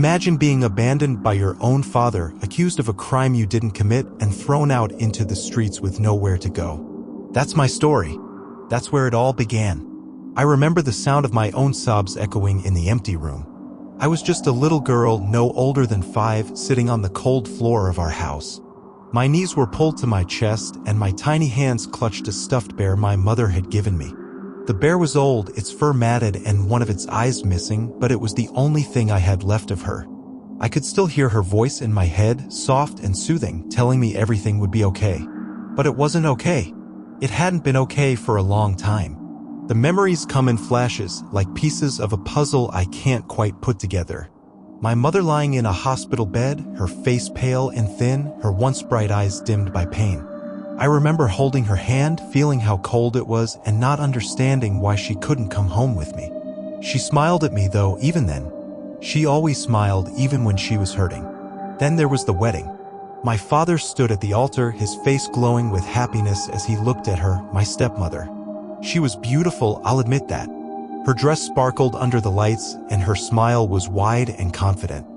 Imagine being abandoned by your own father, accused of a crime you didn't commit, and thrown out into the streets with nowhere to go. That's my story. That's where it all began. I remember the sound of my own sobs echoing in the empty room. I was just a little girl, no older than 5, sitting on the cold floor of our house. My knees were pulled to my chest, and my tiny hands clutched a stuffed bear my mother had given me. The bear was old, its fur matted and one of its eyes missing, but it was the only thing I had left of her. I could still hear her voice in my head, soft and soothing, telling me everything would be okay. But it wasn't okay. It hadn't been okay for a long time. The memories come in flashes, like pieces of a puzzle I can't quite put together. My mother lying in a hospital bed, her face pale and thin, her once bright eyes dimmed by pain. I remember holding her hand, feeling how cold it was, and not understanding why she couldn't come home with me. She smiled at me though, even then. She always smiled, even when she was hurting. Then there was the wedding. My father stood at the altar, his face glowing with happiness as he looked at her, my stepmother. She was beautiful, I'll admit that. Her dress sparkled under the lights, and her smile was wide and confident.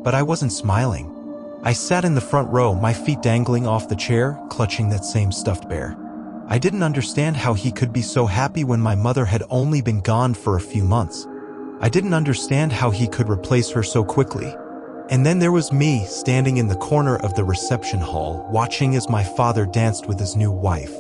But I wasn't smiling. I sat in the front row, my feet dangling off the chair, clutching that same stuffed bear. I didn't understand how he could be so happy when my mother had only been gone for a few months. I didn't understand how he could replace her so quickly. And then there was me, standing in the corner of the reception hall, watching as my father danced with his new wife.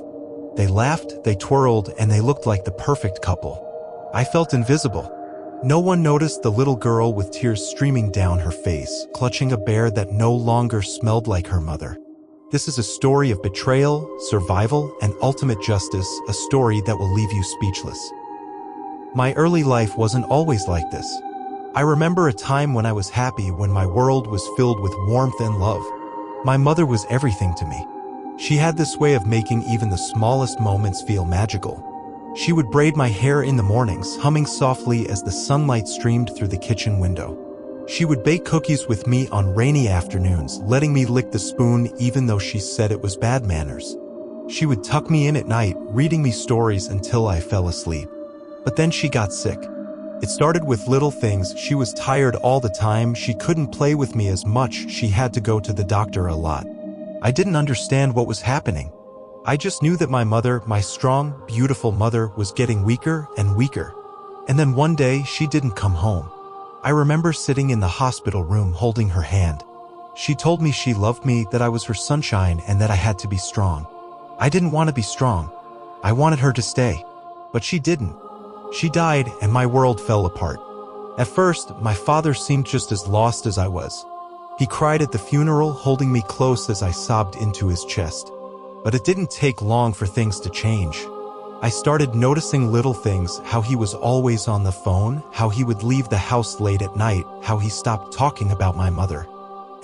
They laughed, they twirled, and they looked like the perfect couple. I felt invisible. No one noticed the little girl with tears streaming down her face, clutching a bear that no longer smelled like her mother. This is a story of betrayal, survival, and ultimate justice, a story that will leave you speechless. My early life wasn't always like this. I remember a time when I was happy, when my world was filled with warmth and love. My mother was everything to me. She had this way of making even the smallest moments feel magical. She would braid my hair in the mornings, humming softly as the sunlight streamed through the kitchen window. She would bake cookies with me on rainy afternoons, letting me lick the spoon even though she said it was bad manners. She would tuck me in at night, reading me stories until I fell asleep. But then she got sick. It started with little things. She was tired all the time. She couldn't play with me as much. She had to go to the doctor a lot. I didn't understand what was happening. I just knew that my mother, my strong, beautiful mother, was getting weaker and weaker. And then one day, she didn't come home. I remember sitting in the hospital room holding her hand. She told me she loved me, that I was her sunshine, and that I had to be strong. I didn't want to be strong. I wanted her to stay. But she didn't. She died, and my world fell apart. At first, my father seemed just as lost as I was. He cried at the funeral, holding me close as I sobbed into his chest. But it didn't take long for things to change. I started noticing little things, how he was always on the phone, how he would leave the house late at night, how he stopped talking about my mother.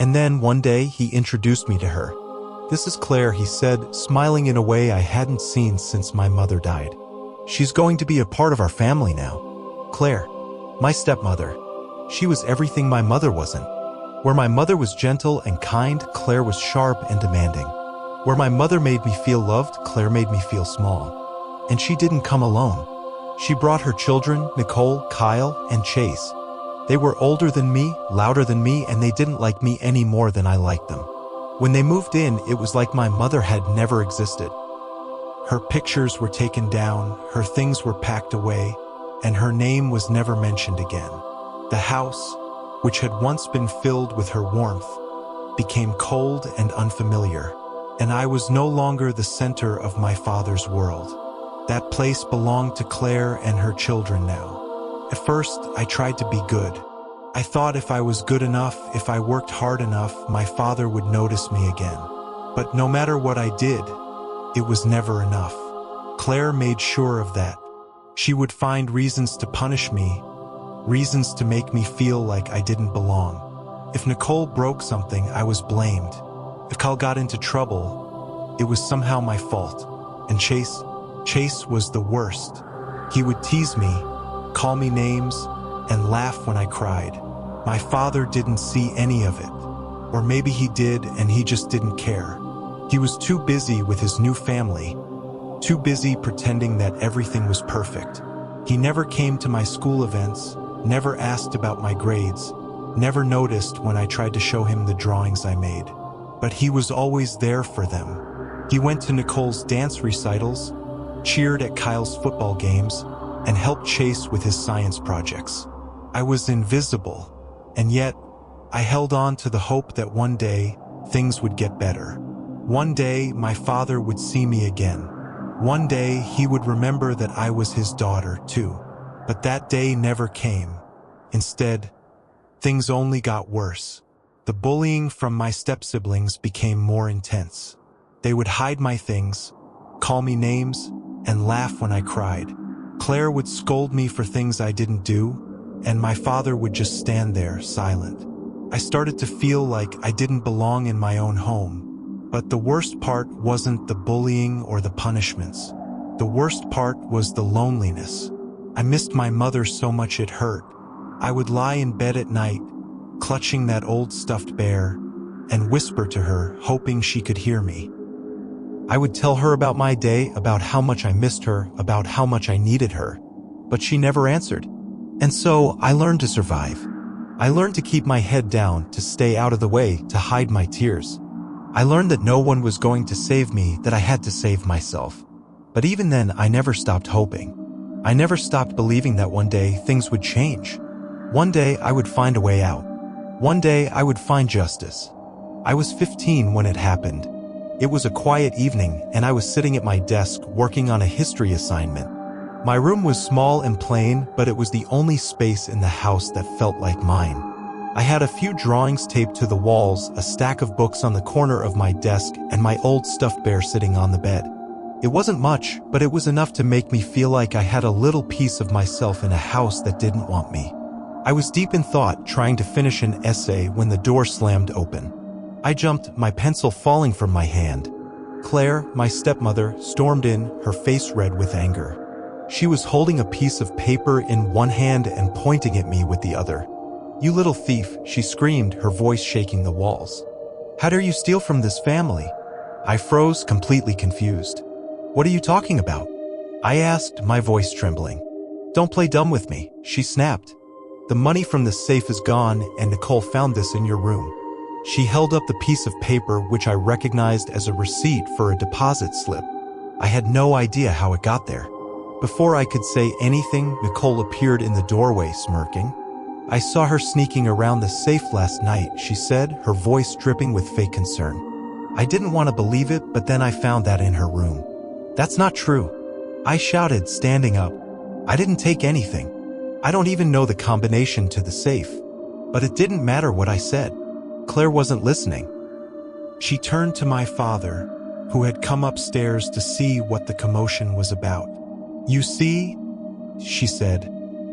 And then one day he introduced me to her. "This is Claire," he said, smiling in a way I hadn't seen since my mother died. "She's going to be a part of our family now." Claire, my stepmother. She was everything my mother wasn't. Where my mother was gentle and kind, Claire was sharp and demanding. Where my mother made me feel loved, Claire made me feel small. And she didn't come alone. She brought her children, Nicole, Kyle, and Chase. They were older than me, louder than me, and they didn't like me any more than I liked them. When they moved in, it was like my mother had never existed. Her pictures were taken down, her things were packed away, and her name was never mentioned again. The house, which had once been filled with her warmth, became cold and unfamiliar, and I was no longer the center of my father's world. That place belonged to Claire and her children now. At first, I tried to be good. I thought if I was good enough, if I worked hard enough, my father would notice me again. But no matter what I did, it was never enough. Claire made sure of that. She would find reasons to punish me, reasons to make me feel like I didn't belong. If Nicole broke something, I was blamed. If Kyle got into trouble, it was somehow my fault. And Chase was the worst. He would tease me, call me names, and laugh when I cried. My father didn't see any of it. Or maybe he did and he just didn't care. He was too busy with his new family, too busy pretending that everything was perfect. He never came to my school events, never asked about my grades, never noticed when I tried to show him the drawings I made. But he was always there for them. He went to Nicole's dance recitals, cheered at Kyle's football games, and helped Chase with his science projects. I was invisible, and yet I held on to the hope that one day things would get better. One day my father would see me again. One day he would remember that I was his daughter too. But that day never came. Instead, things only got worse. The bullying from my step-siblings became more intense. They would hide my things, call me names, and laugh when I cried. Claire would scold me for things I didn't do, and my father would just stand there, silent. I started to feel like I didn't belong in my own home. But the worst part wasn't the bullying or the punishments. The worst part was the loneliness. I missed my mother so much it hurt. I would lie in bed at night, clutching that old stuffed bear, and whisper to her, hoping she could hear me. I would tell her about my day, about how much I missed her, about how much I needed her. But she never answered. And so I learned to survive. I learned to keep my head down, to stay out of the way, to hide my tears. I learned that no one was going to save me, that I had to save myself. But even then, I never stopped hoping. I never stopped believing that one day things would change. One day I would find a way out. One day I would find justice. I was 15 when it happened. It was a quiet evening, and I was sitting at my desk working on a history assignment. My room was small and plain, but it was the only space in the house that felt like mine. I had a few drawings taped to the walls, a stack of books on the corner of my desk, and my old stuffed bear sitting on the bed. It wasn't much, but it was enough to make me feel like I had a little piece of myself in a house that didn't want me. I was deep in thought, trying to finish an essay when the door slammed open. I jumped, my pencil falling from my hand. Claire, my stepmother, stormed in, her face red with anger. She was holding a piece of paper in one hand and pointing at me with the other. "You little thief," she screamed, her voice shaking the walls. "How dare you steal from this family?" I froze, completely confused. "What are you talking about?" I asked, my voice trembling. "Don't play dumb with me," she snapped. "The money from the safe is gone, and Nicole found this in your room." She held up the piece of paper, which I recognized as a receipt for a deposit slip. I had no idea how it got there. Before I could say anything, Nicole appeared in the doorway, smirking. "I saw her sneaking around the safe last night," she said, her voice dripping with fake concern. I didn't want to believe it, but then I found that in her room. "That's not true," I shouted, standing up. "I didn't take anything. I don't even know the combination to the safe." But it didn't matter what I said. Claire wasn't listening. She turned to my father, who had come upstairs to see what the commotion was about. "You see," she said,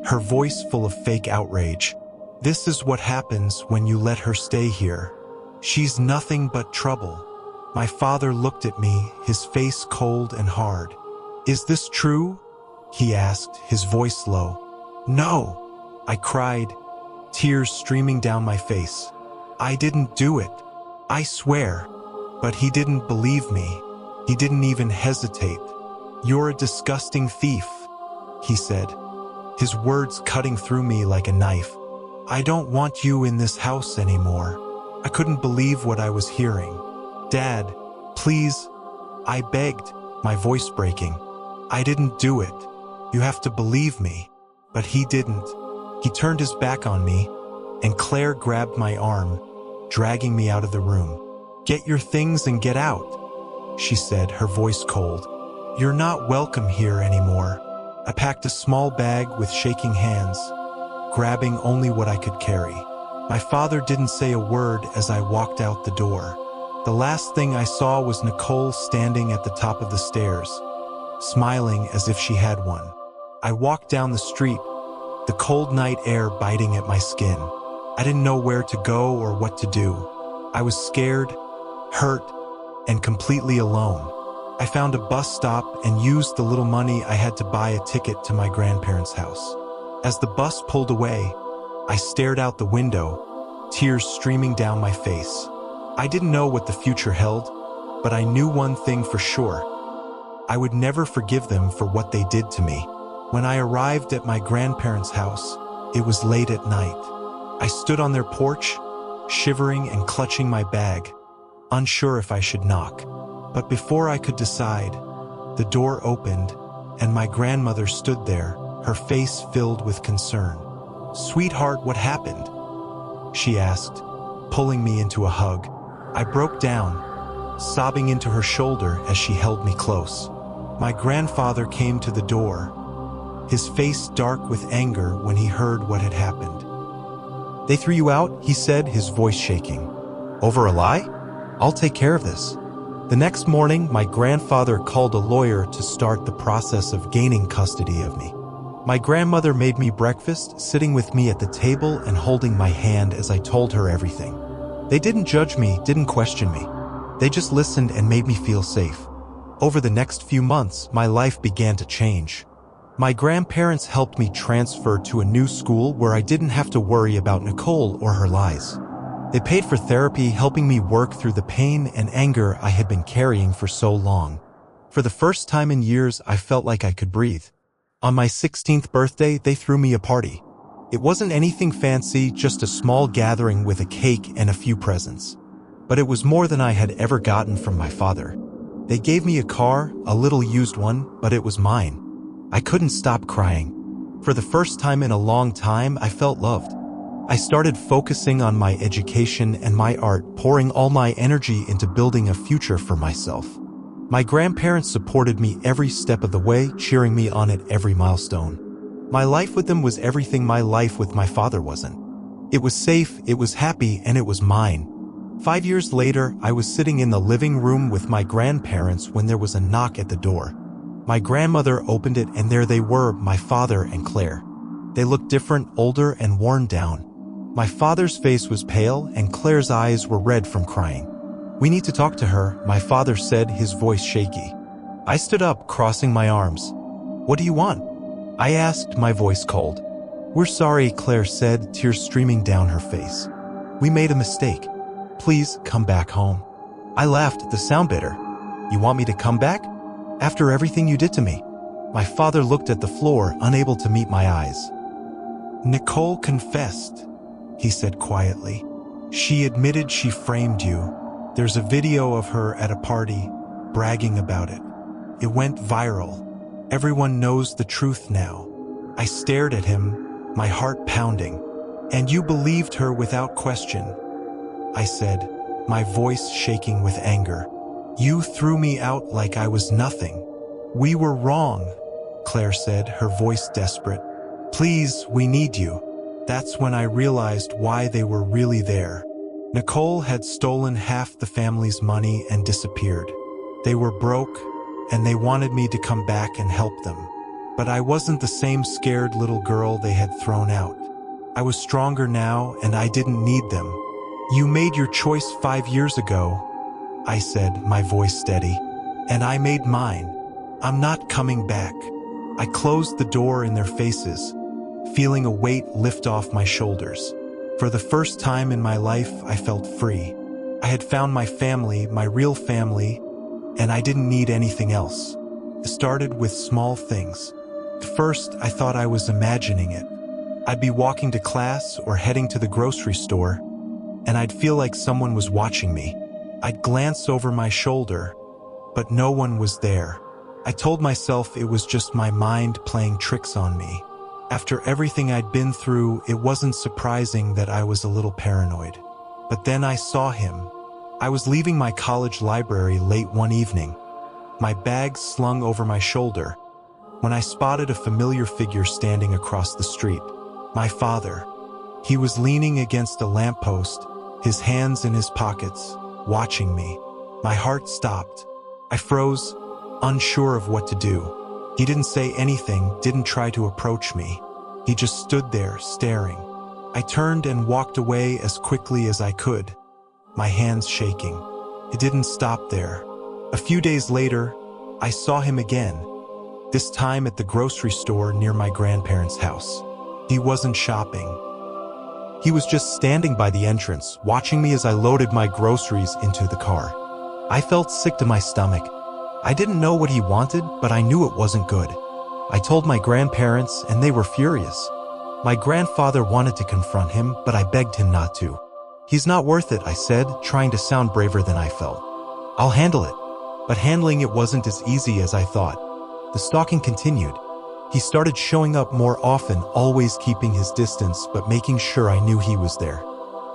her voice full of fake outrage, "this is what happens when you let her stay here. She's nothing but trouble." My father looked at me, his face cold and hard. "Is this true?" he asked, his voice low. "No," I cried, tears streaming down my face. "I didn't do it. I swear." But he didn't believe me. He didn't even hesitate. "You're a disgusting thief," he said, his words cutting through me like a knife. "I don't want you in this house anymore." I couldn't believe what I was hearing. "Dad, please," I begged, my voice breaking. "I didn't do it. You have to believe me." But he didn't. He turned his back on me, and Claire grabbed my arm, dragging me out of the room. "Get your things and get out," she said, her voice cold. "You're not welcome here anymore." I packed a small bag with shaking hands, grabbing only what I could carry. My father didn't say a word as I walked out the door. The last thing I saw was Nicole standing at the top of the stairs, smiling as if she had one. I walked down the street, the cold night air biting at my skin. I didn't know where to go or what to do. I was scared, hurt, and completely alone. I found a bus stop and used the little money I had to buy a ticket to my grandparents' house. As the bus pulled away, I stared out the window, tears streaming down my face. I didn't know what the future held, but I knew one thing for sure. I would never forgive them for what they did to me. When I arrived at my grandparents' house, it was late at night. I stood on their porch, shivering and clutching my bag, unsure if I should knock. But before I could decide, the door opened, and my grandmother stood there, her face filled with concern. "Sweetheart, what happened?" she asked, pulling me into a hug. I broke down, sobbing into her shoulder as she held me close. My grandfather came to the door, his face dark with anger when he heard what had happened. "They threw you out," he said, his voice shaking. "Over a lie? I'll take care of this." The next morning, my grandfather called a lawyer to start the process of gaining custody of me. My grandmother made me breakfast, sitting with me at the table and holding my hand as I told her everything. They didn't judge me, didn't question me. They just listened and made me feel safe. Over the next few months, my life began to change. My grandparents helped me transfer to a new school where I didn't have to worry about Nicole or her lies. They paid for therapy, helping me work through the pain and anger I had been carrying for so long. For the first time in years, I felt like I could breathe. On my 16th birthday, they threw me a party. It wasn't anything fancy, just a small gathering with a cake and a few presents. But it was more than I had ever gotten from my father. They gave me a car, a little used one, but it was mine. I couldn't stop crying. For the first time in a long time, I felt loved. I started focusing on my education and my art, pouring all my energy into building a future for myself. My grandparents supported me every step of the way, cheering me on at every milestone. My life with them was everything my life with my father wasn't. It was safe, it was happy, and it was mine. 5 years later, I was sitting in the living room with my grandparents when there was a knock at the door. My grandmother opened it, and there they were, my father and Claire. They looked different, older, and worn down. My father's face was pale, and Claire's eyes were red from crying. "We need to talk to her," my father said, his voice shaky. I stood up, crossing my arms. "What do you want?" I asked, my voice cold. "We're sorry," Claire said, tears streaming down her face. "We made a mistake. Please, come back home." I laughed, the sound bitter. "You want me to come back? After everything you did to me?" My father looked at the floor, unable to meet my eyes. "Nicole confessed," he said quietly. "She admitted she framed you. There's a video of her at a party, bragging about it. It went viral. Everyone knows the truth now." I stared at him, my heart pounding. "And you believed her without question," I said, my voice shaking with anger. "You threw me out like I was nothing." "We were wrong," Claire said, her voice desperate. "Please, we need you." That's when I realized why they were really there. Nicole had stolen half the family's money and disappeared. They were broke, and they wanted me to come back and help them. But I wasn't the same scared little girl they had thrown out. I was stronger now, and I didn't need them. "You made your choice 5 years ago," I said, my voice steady. "And I made mine. I'm not coming back." I closed the door in their faces, feeling a weight lift off my shoulders. For the first time in my life, I felt free. I had found my family, my real family, and I didn't need anything else. It started with small things. At first, I thought I was imagining it. I'd be walking to class or heading to the grocery store, and I'd feel like someone was watching me. I'd glance over my shoulder, but no one was there. I told myself it was just my mind playing tricks on me. After everything I'd been through, it wasn't surprising that I was a little paranoid. But then I saw him. I was leaving my college library late one evening, my bag slung over my shoulder, when I spotted a familiar figure standing across the street. My father. He was leaning against a lamppost, his hands in his pockets, watching me. My heart stopped. I froze, unsure of what to do. He didn't say anything, didn't try to approach me. He just stood there, staring. I turned and walked away as quickly as I could, my hands shaking. It didn't stop there. A few days later, I saw him again, this time at the grocery store near my grandparents' house. He wasn't shopping. He was just standing by the entrance, watching me as I loaded my groceries into the car. I felt sick to my stomach. I didn't know what he wanted, but I knew it wasn't good. I told my grandparents, and they were furious. My grandfather wanted to confront him, but I begged him not to. He's not worth it, I said, trying to sound braver than I felt. I'll handle it. But handling it wasn't as easy as I thought. The stalking continued. He started showing up more often, always keeping his distance, but making sure I knew he was there.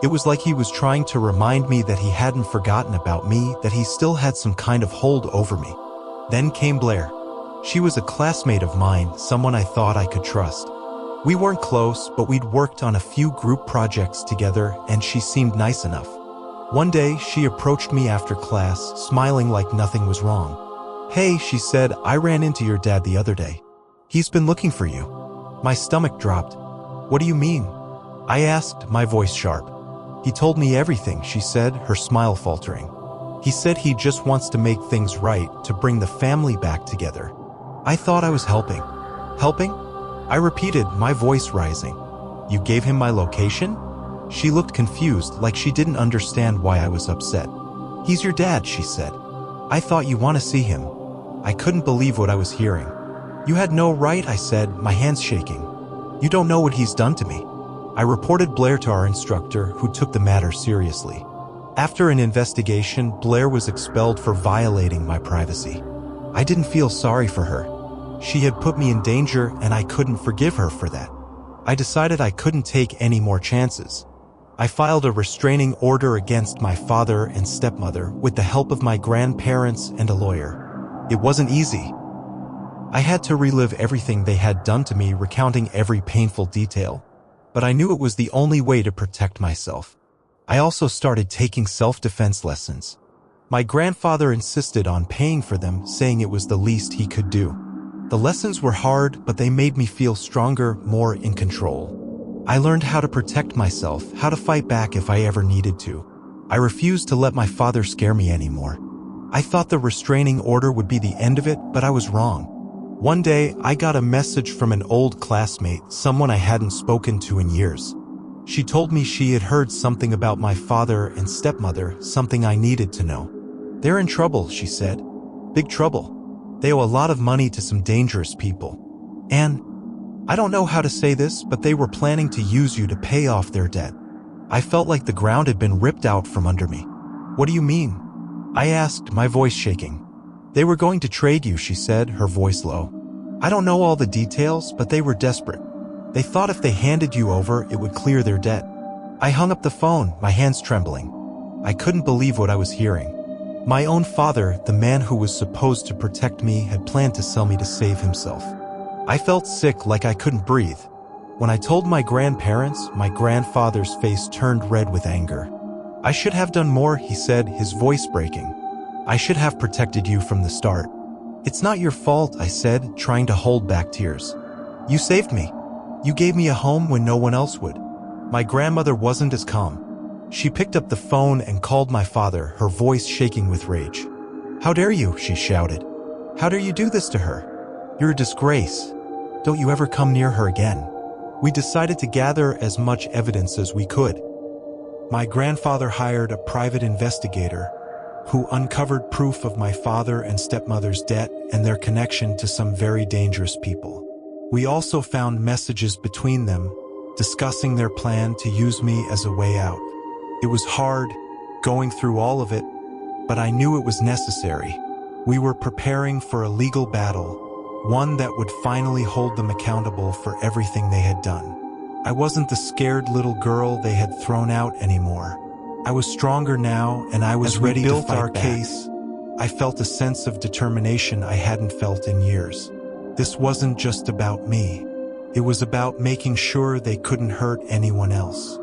It was like he was trying to remind me that he hadn't forgotten about me, that he still had some kind of hold over me. Then came Blair. She was a classmate of mine, someone I thought I could trust. We weren't close, but we'd worked on a few group projects together, and she seemed nice enough. One day, she approached me after class, smiling like nothing was wrong. "Hey," she said, "I ran into your dad the other day. He's been looking for you." My stomach dropped. "What do you mean?" I asked, my voice sharp. "He told me everything," she said, her smile faltering. "He said he just wants to make things right, to bring the family back together." I thought I was helping. Helping? I repeated, my voice rising. "You gave him my location?" She looked confused, like she didn't understand why I was upset. "He's your dad," she said. "I thought you want to see him." I couldn't believe what I was hearing. "You had no right," I said, my hands shaking. "You don't know what he's done to me." I reported Blair to our instructor, who took the matter seriously. After an investigation, Blair was expelled for violating my privacy. I didn't feel sorry for her. She had put me in danger, and I couldn't forgive her for that. I decided I couldn't take any more chances. I filed a restraining order against my father and stepmother with the help of my grandparents and a lawyer. It wasn't easy. I had to relive everything they had done to me, recounting every painful detail. But I knew it was the only way to protect myself. I also started taking self-defense lessons. My grandfather insisted on paying for them, saying it was the least he could do. The lessons were hard, but they made me feel stronger, more in control. I learned how to protect myself, how to fight back if I ever needed to. I refused to let my father scare me anymore. I thought the restraining order would be the end of it, but I was wrong. One day, I got a message from an old classmate, someone I hadn't spoken to in years. She told me she had heard something about my father and stepmother, something I needed to know. "They're in trouble," she said. "Big trouble. They owe a lot of money to some dangerous people. And I don't know how to say this, but they were planning to use you to pay off their debt." I felt like the ground had been ripped out from under me. "What do you mean?" I asked, my voice shaking. "They were going to trade you," she said, her voice low. "I don't know all the details, but they were desperate. They thought if they handed you over, it would clear their debt." I hung up the phone, my hands trembling. I couldn't believe what I was hearing. My own father, the man who was supposed to protect me, had planned to sell me to save himself. I felt sick, like I couldn't breathe. When I told my grandparents, my grandfather's face turned red with anger. "I should have done more," he said, his voice breaking. "I should have protected you from the start." "It's not your fault," I said, trying to hold back tears. "You saved me. You gave me a home when no one else would." My grandmother wasn't as calm. She picked up the phone and called my father, her voice shaking with rage. "How dare you?" she shouted. "How dare you do this to her? You're a disgrace. Don't you ever come near her again." We decided to gather as much evidence as we could. My grandfather hired a private investigator who uncovered proof of my father and stepmother's debt and their connection to some very dangerous people. We also found messages between them, discussing their plan to use me as a way out. It was hard, going through all of it, but I knew it was necessary. We were preparing for a legal battle, one that would finally hold them accountable for everything they had done. I wasn't the scared little girl they had thrown out anymore. I was stronger now, and I was ready to fight our case. I felt a sense of determination I hadn't felt in years. This wasn't just about me. It was about making sure they couldn't hurt anyone else.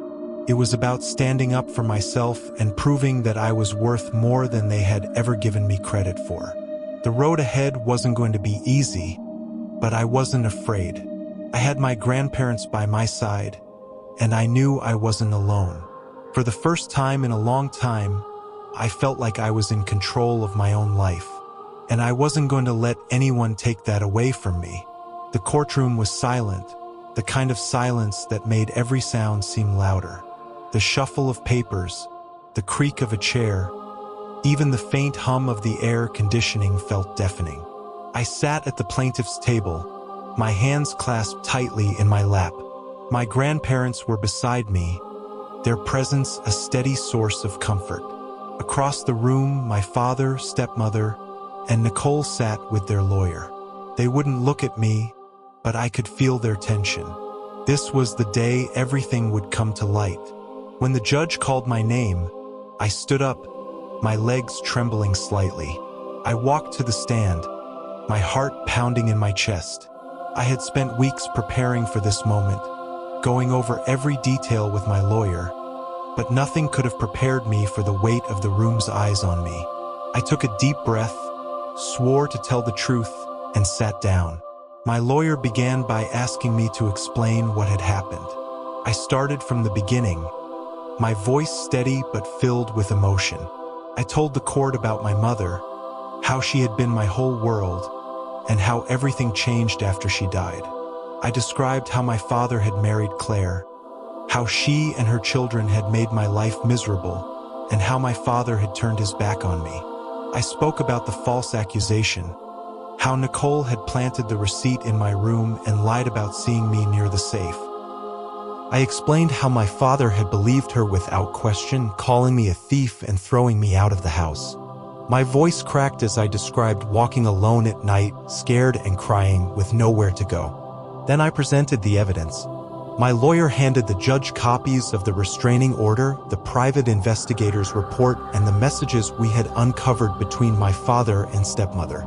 It was about standing up for myself and proving that I was worth more than they had ever given me credit for. The road ahead wasn't going to be easy, but I wasn't afraid. I had my grandparents by my side, and I knew I wasn't alone. For the first time in a long time, I felt like I was in control of my own life, and I wasn't going to let anyone take that away from me. The courtroom was silent, the kind of silence that made every sound seem louder. The shuffle of papers, the creak of a chair, even the faint hum of the air conditioning felt deafening. I sat at the plaintiff's table, my hands clasped tightly in my lap. My grandparents were beside me, their presence a steady source of comfort. Across the room, my father, stepmother, and Nicole sat with their lawyer. They wouldn't look at me, but I could feel their tension. This was the day everything would come to light. When the judge called my name, I stood up, my legs trembling slightly. I walked to the stand, my heart pounding in my chest. I had spent weeks preparing for this moment, going over every detail with my lawyer, but nothing could have prepared me for the weight of the room's eyes on me. I took a deep breath, swore to tell the truth, and sat down. My lawyer began by asking me to explain what had happened. I started from the beginning, my voice steady but filled with emotion. I told the court about my mother, how she had been my whole world, and how everything changed after she died. I described how my father had married Claire, how she and her children had made my life miserable, and how my father had turned his back on me. I spoke about the false accusation, how Nicole had planted the receipt in my room and lied about seeing me near the safe. I explained how my father had believed her without question, calling me a thief and throwing me out of the house. My voice cracked as I described walking alone at night, scared and crying, with nowhere to go. Then I presented the evidence. My lawyer handed the judge copies of the restraining order, the private investigator's report, and the messages we had uncovered between my father and stepmother.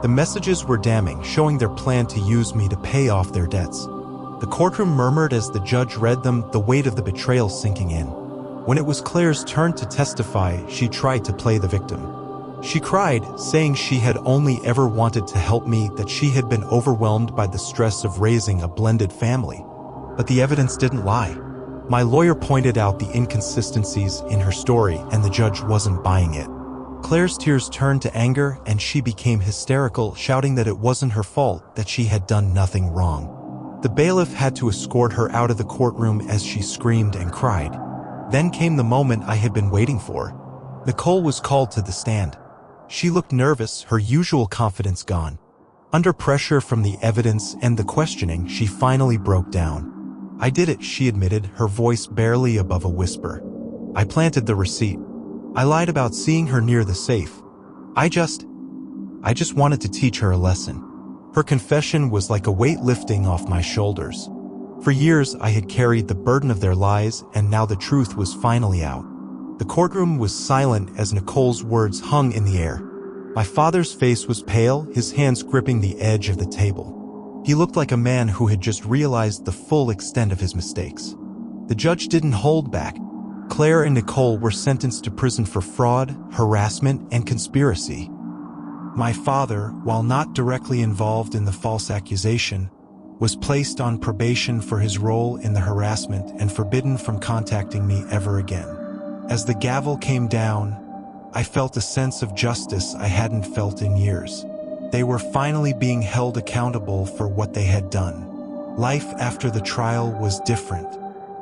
The messages were damning, showing their plan to use me to pay off their debts. The courtroom murmured as the judge read them, the weight of the betrayal sinking in. When it was Claire's turn to testify, she tried to play the victim. She cried, saying she had only ever wanted to help me, that she had been overwhelmed by the stress of raising a blended family. But the evidence didn't lie. My lawyer pointed out the inconsistencies in her story, and the judge wasn't buying it. Claire's tears turned to anger, and she became hysterical, shouting that it wasn't her fault, that she had done nothing wrong. The bailiff had to escort her out of the courtroom as she screamed and cried. Then came the moment I had been waiting for. Nicole was called to the stand. She looked nervous, her usual confidence gone. Under pressure from the evidence and the questioning, she finally broke down. I did it, she admitted, her voice barely above a whisper. I planted the receipt. I lied about seeing her near the safe. I just wanted to teach her a lesson. Her confession was like a weight lifting off my shoulders. For years, I had carried the burden of their lies, and now the truth was finally out. The courtroom was silent as Nicole's words hung in the air. My father's face was pale, his hands gripping the edge of the table. He looked like a man who had just realized the full extent of his mistakes. The judge didn't hold back. Claire and Nicole were sentenced to prison for fraud, harassment, and conspiracy. My father, while not directly involved in the false accusation, was placed on probation for his role in the harassment and forbidden from contacting me ever again. As the gavel came down, I felt a sense of justice I hadn't felt in years. They were finally being held accountable for what they had done. Life after the trial was different.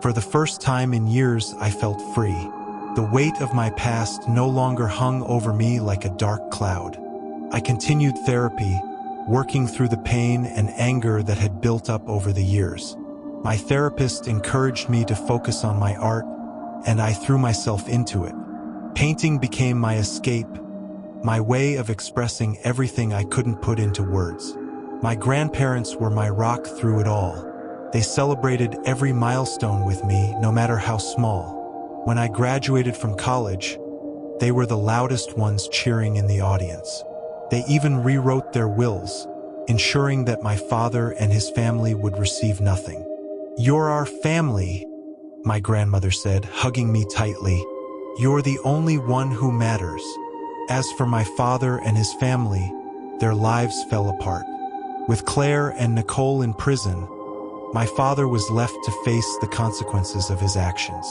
For the first time in years, I felt free. The weight of my past no longer hung over me like a dark cloud. I continued therapy, working through the pain and anger that had built up over the years. My therapist encouraged me to focus on my art, and I threw myself into it. Painting became my escape, my way of expressing everything I couldn't put into words. My grandparents were my rock through it all. They celebrated every milestone with me, no matter how small. When I graduated from college, they were the loudest ones cheering in the audience. They even rewrote their wills, ensuring that my father and his family would receive nothing. "You're our family," my grandmother said, hugging me tightly. "You're the only one who matters." As for my father and his family, their lives fell apart. With Claire and Nicole in prison, my father was left to face the consequences of his actions.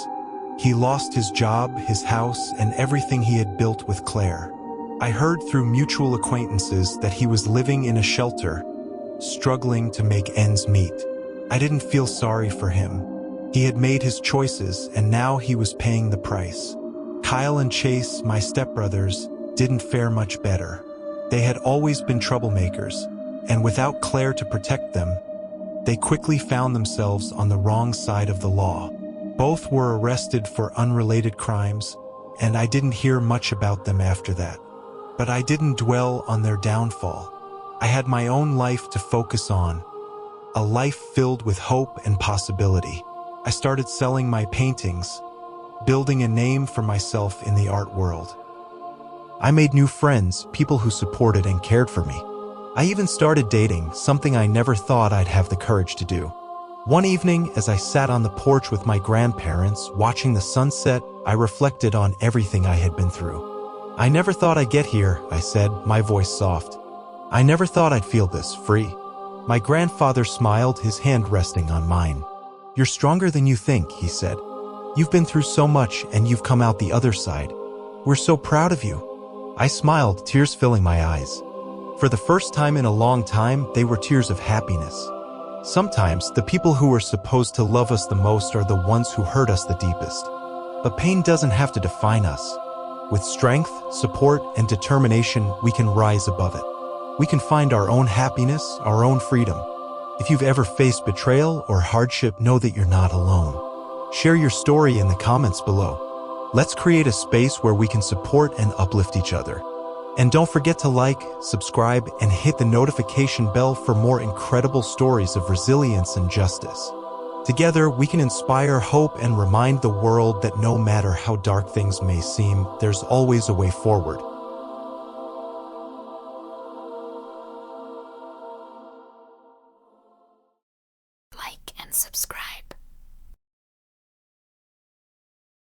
He lost his job, his house, and everything he had built with Claire. I heard through mutual acquaintances that he was living in a shelter, struggling to make ends meet. I didn't feel sorry for him. He had made his choices, and now he was paying the price. Kyle and Chase, my stepbrothers, didn't fare much better. They had always been troublemakers, and without Claire to protect them, They quickly found themselves on the wrong side of the law. Both were arrested for unrelated crimes, and I didn't hear much about them after that. But I didn't dwell on their downfall. I had my own life to focus on, a life filled with hope and possibility. I started selling my paintings, building a name for myself in the art world. I made new friends, people who supported and cared for me. I even started dating, something I never thought I'd have the courage to do. One evening, as I sat on the porch with my grandparents, watching the sunset, I reflected on everything I had been through. I never thought I'd get here, I said, my voice soft. I never thought I'd feel this free. My grandfather smiled, his hand resting on mine. You're stronger than you think, he said. You've been through so much and you've come out the other side. We're so proud of you. I smiled, tears filling my eyes. For the first time in a long time, they were tears of happiness. Sometimes, the people who are supposed to love us the most are the ones who hurt us the deepest. But pain doesn't have to define us. With strength, support, and determination, we can rise above it. We can find our own happiness, our own freedom. If you've ever faced betrayal or hardship, know that you're not alone. Share your story in the comments below. Let's create a space where we can support and uplift each other. And don't forget to like, subscribe, and hit the notification bell for more incredible stories of resilience and justice. Together, we can inspire hope and remind the world that no matter how dark things may seem, there's always a way forward.